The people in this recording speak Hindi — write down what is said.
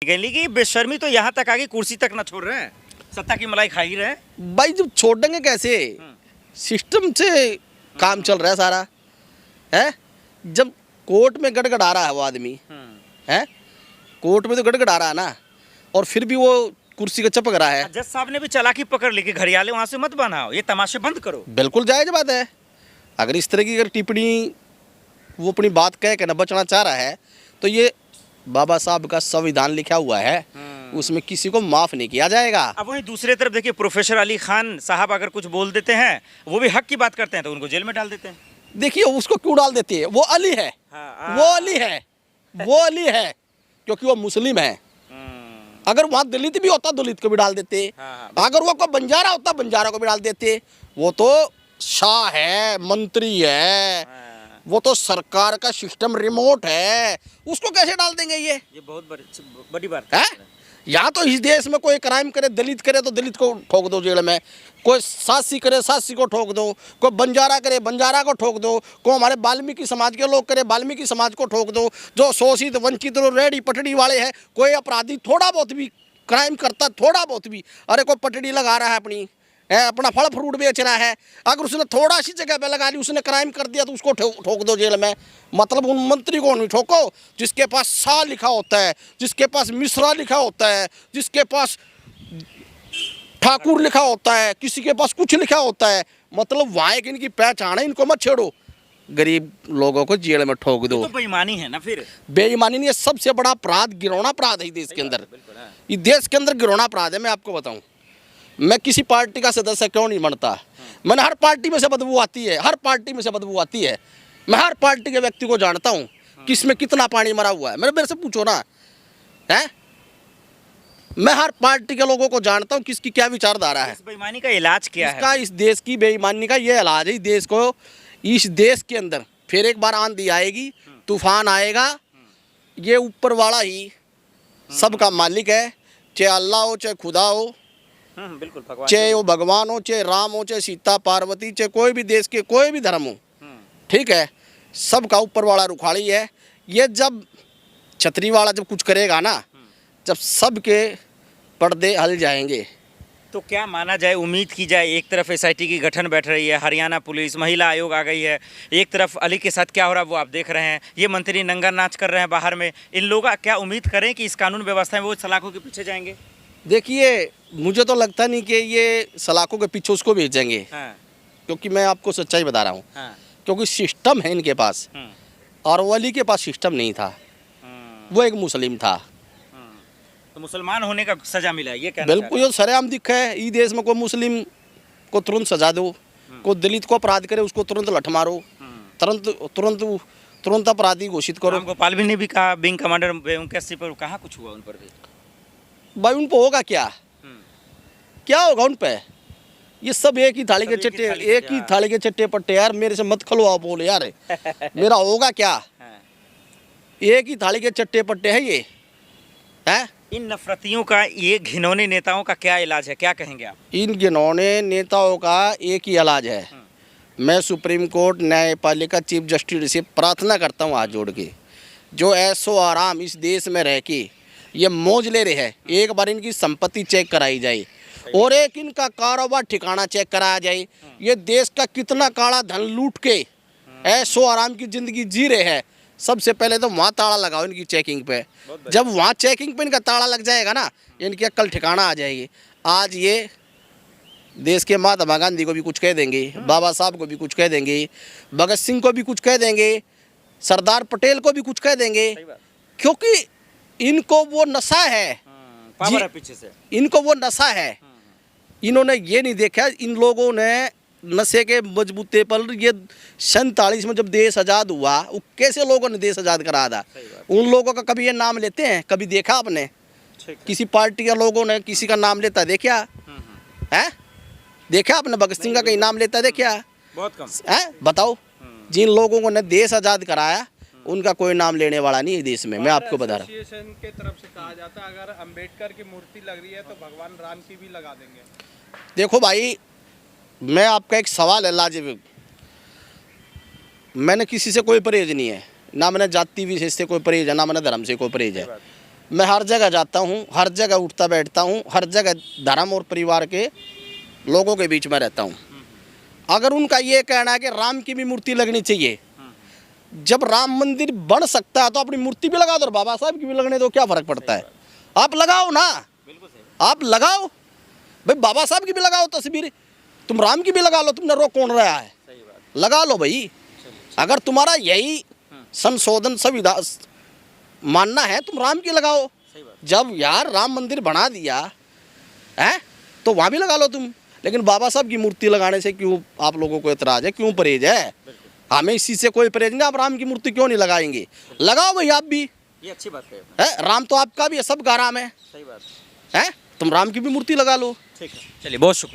गैली की बेशर्मी तो यहाँ तक आ गई, कुर्सी तक ना छोड़ रहे हैं, सत्ता की मलाई खा ही रहे हैं। भाई जब छोड़ेंगे कैसे, सिस्टम से काम चल रहा है सारा है। जब कोर्ट में गड़गड़ा रहा है वो आदमी है, कोर्ट में तो गड़गड़ा रहा है ना, और फिर भी वो कुर्सी का चपक रहा है। जज साहब ने भी चालाकी पकड़ ली कि घड़ियाले वहां से मत बनाओ, ये तमाशे बंद करो। बिल्कुल जायज बात है। अगर इस तरह की अगर टिप्पणी वो अपनी बात कह के न बचना चाह रहा है, तो ये बाबा साहब का संविधान लिखा हुआ है, उसमें किसी को माफ नहीं किया जाएगा। अब वहीं दूसरे तरफ देखिए, प्रोफेसर अली खान साहब अगर कुछ बोल देते हैं, वो भी हक की बात करते हैं, तो उनको जेल में डाल देते हैं। देखिए उसको क्यों डाल देती है, वो अली है। वो अली है, वो अली है, क्योंकि वो मुस्लिम है। अगर वहाँ दलित भी होता, दलित को भी डाल देते। अगर वो कोई बंजारा होता, बंजारा को भी डाल देते। वो तो शाह है, मंत्री है, वो तो सरकार का सिस्टम रिमोट है, उसको कैसे डाल देंगे? ये बहुत बड़ी बात है। या तो इस देश में कोई क्राइम करे, दलित करे तो दलित को ठोक दो जेल में, कोई सासी करे सासी को ठोक दो, कोई बंजारा करे बंजारा को ठोक दो, कोई हमारे वाल्मीकि समाज के लोग करे वाल्मीकि समाज को ठोक दो। जो शोषित वंचित रेडी पटड़ी वाले हैं, कोई अपराधी थोड़ा बहुत भी क्राइम करता, थोड़ा बहुत भी, अरे कोई पटड़ी लगा रहा है अपनी है, अपना फल फ्रूट बेच रहा है, अगर उसने थोड़ा सी जगह पे लगा ली, उसने क्राइम कर दिया, तो उसको ठोक दो जेल में। मतलब उन मंत्री को नहीं ठोको जिसके पास शाह लिखा होता है, जिसके पास मिश्रा लिखा होता है, जिसके पास ठाकुर लिखा होता है, किसी के पास कुछ लिखा होता है। मतलब वहाँ एक इनकी पहचान है, इनको मत छेड़ो। गरीब लोगों को जेल में ठोक दो, तो बेईमानी है ना। फिर बेईमानी नहीं है, सबसे बड़ा अपराध गिरौना अपराध है देश के अंदर। ये देश के अंदर गिरौना अपराध है। मैं आपको बताऊं, मैं किसी पार्टी का सदस्य क्यों नहीं बनता, मैंने हर पार्टी में से बदबू आती है, हर पार्टी में से बदबू आती है। मैं हर पार्टी के व्यक्ति को जानता हूँ किसमें कितना पानी मरा हुआ है, मेरे से पूछो ना है। मैं हर पार्टी के लोगों को जानता हूँ किसकी क्या विचारधारा है। इस बेईमानी का इलाज क्या है? इस देश की बेईमानी का ये इलाज है। देश को, इस देश के अंदर फिर एक बार आंधी आएगी, तूफान आएगा, ये ऊपर वाला ही सबका मालिक है, चाहे अल्लाह हो चाहे खुदा हो, बिल्कुल भगवान, चाहे वो भगवान हो, चाहे राम हो, चाहे सीता पार्वती, चाहे कोई भी देश के कोई भी धर्म हो, ठीक है, सबका ऊपर वाला रुखाड़ी है। ये जब छतरी वाला जब कुछ करेगा ना, जब सबके पर्दे हल जाएंगे। तो क्या माना जाए, उम्मीद की जाए? एक तरफ एसआईटी की गठन बैठ रही है, हरियाणा पुलिस महिला आयोग आ गई है, एक तरफ अली के साथ क्या हो रहा है वो आप देख रहे हैं, ये मंत्री नंगा नाच कर रहे हैं बाहर में। इन लोग क्या उम्मीद करें कि इस कानून व्यवस्था में वो सलाखों के पीछे जाएंगे? देखिए मुझे तो लगता नहीं कि ये सलाखों के पीछे उसको भेजेंगे। क्योंकि मैं आपको सच्चाई बता रहा हूँ, क्योंकि सिस्टम है इनके पास, और वली के पास सिस्टम नहीं था, वो एक मुस्लिम था। तो मुसलमान होने का सजा मिला है, ये कहना बिल्कुल ये सरेआम दिखा है। इस देश में कोई मुस्लिम को तुरंत सजा दो, कोई दलित को अपराध करे उसको तुरंत लठ मारो, तुरंत अपराधी घोषित करो। गोपाल भी ने भी कहा, विंग कमांडर पर कहाँ कुछ हुआ उन पर भी? भाई उन पर होगा क्या, क्या होगा उन पे? ये सब एक ही थाली के चट्टे, एक ही थाली के चट्टे पट्टे। यार मेरे से मत खलवाओ बोले यार, मेरा होगा क्या? एक ही थाली के चट्टे पट्टे है ये है। इन नफरतियों का, ये घिनौने नेताओं का क्या इलाज है, क्या कहेंगे आप? इन घिनौने नेताओं का एक ही इलाज है। मैं सुप्रीम कोर्ट न्यायपालिका चीफ जस्टिस से प्रार्थना करता हूँ हाथ जोड़ के, जो ऐसो आराम इस देश में रह के ये मौज ले रहे हैं, एक बार इनकी संपत्ति चेक कराई जाए और एक इनका कारोबार ठिकाना चेक कराया जाए। ये देश का कितना काला धन लूट के ऐसो आराम की जिंदगी जी रहे हैं। सबसे पहले तो वहाँ ताला लगाओ इनकी चेकिंग पे। जब वहाँ चेकिंग पे इनका ताला लग जाएगा ना, इनकी अक्ल ठिकाना आ जाएगी। आज ये देश के महात्मा गांधी को भी कुछ कह देंगे, बाबा साहब को भी कुछ कह देंगे, भगत सिंह को भी कुछ कह देंगे, सरदार पटेल को भी कुछ कह देंगे, क्योंकि इनको वो नशा है, पावर है पीछे से, इनको वो नशा है। इन्होंने ये नहीं देखा, इन लोगों ने नशे के मजबूते पर ये 47 में जब देश आज़ाद हुआ, वो कैसे लोगों ने देश आज़ाद करा था। उन लोगों का कभी ये नाम लेते हैं? कभी देखा आपने? किसी पार्टी के लोगों ने किसी का नाम लेता देखा है? देखा आपने भगत सिंह का कहीं नाम लेता देखा? बहुत कम है। बताओ, जिन लोगों को ने देश आज़ाद कराया उनका कोई नाम लेने वाला नहीं है देश में। मैं आपको बता रहा हूँ, एसोसिएशन के तरफ से कहा जाता है अगर अंबेडकर की मूर्ति लग रही है तो भगवान राम की भी लगा देंगे। देखो भाई, मैं आपका एक सवाल है लाजिब, मैंने किसी से कोई परहेज नहीं है, ना मैंने जाति विशेष से कोई परहेज है, ना मैंने धर्म से कोई परहेज है। मैं हर जगह जाता हूँ, हर जगह उठता बैठता हूँ, हर जगह धर्म और परिवार के लोगों के बीच में रहता हूँ। अगर उनका ये कहना है कि राम की भी मूर्ति लगनी चाहिए, जब राम मंदिर बन सकता है तो अपनी मूर्ति भी लगा दो और बाबा साहब की भी लगने दो, क्या फर्क पड़ता है? आप लगाओ ना, आप लगाओ भाई, बाबा साहब की भी लगाओ तस्वीर, तुम राम की भी लगा लो, तुमने रोक कौन रहा है? लगा लो भाई। अगर तुम्हारा यही संशोधन संविधान मानना है, तुम राम की लगाओ। जब यार राम मंदिर बना दिया है तो वहाँ भी लगा लो तुम, लेकिन बाबा साहब की मूर्ति लगाने से क्यों आप लोगों को एतराज है, क्यों परहेज है? हमें इसी से कोई परहेज नहीं। आप राम की मूर्ति क्यों नहीं लगाएंगे? लगाओ भाई आप भी, ये अच्छी बात है राम तो आपका भी है, सबका राम है, सही बात है तुम राम की भी मूर्ति लगा लो। ठीक है, चलिए बहुत शुक्रिया।